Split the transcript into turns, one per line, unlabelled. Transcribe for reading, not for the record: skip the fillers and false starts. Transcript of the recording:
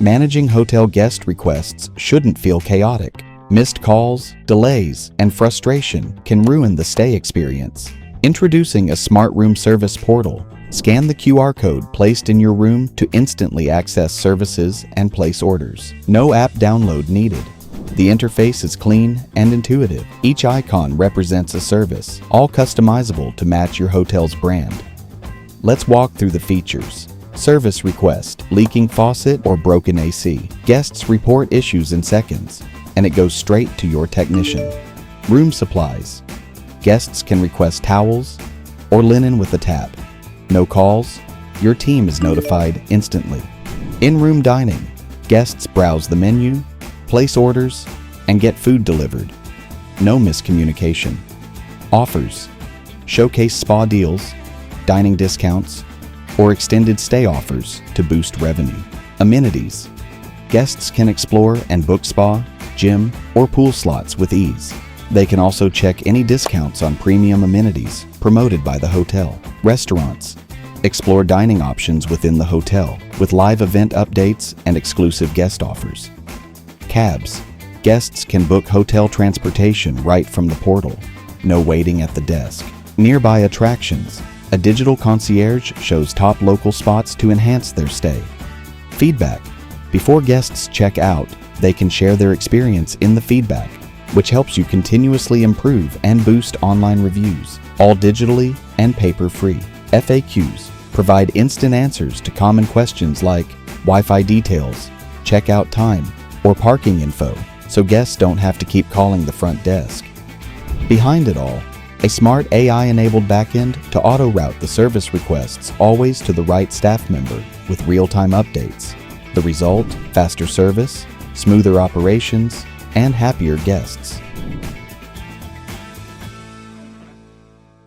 Managing hotel guest requests shouldn't feel chaotic. Missed calls, delays, and frustration can ruin the stay experience. Introducing a smart room service portal. Scan the QR code placed in your room to instantly access services and place orders. No app download needed. The interface is clean and intuitive. Each icon represents a service, all customizable to match your hotel's brand. Let's walk through the features. Service request, leaking faucet or broken AC. Guests report issues in seconds, and it goes straight to your technician. Room supplies. Guests can request towels or linen with a tap. No calls, your team is notified instantly. In-room dining. Guests browse the menu, place orders, and get food delivered. No miscommunication. Offers. Showcase spa deals, dining discounts, or extended stay offers to boost revenue. Amenities. Guests can explore and book spa, gym, or pool slots with ease. They can also check any discounts on premium amenities promoted by the hotel. Restaurants. Explore dining options within the hotel with live event updates and exclusive guest offers. Cabs. Guests can book hotel transportation right from the portal. No waiting at the desk. Nearby attractions. A digital concierge shows top local spots to enhance their stay. Feedback. Before guests check out, they can share their experience in the feedback, which helps you continuously improve and boost online reviews, all digitally and paper-free. FAQs provide instant answers to common questions like Wi-Fi details, checkout time, or parking info, so guests don't have to keep calling the front desk. Behind it all, a smart AI-enabled backend to auto-route the service requests always to the right staff member with real-time updates. The result: faster service, smoother operations, and happier guests.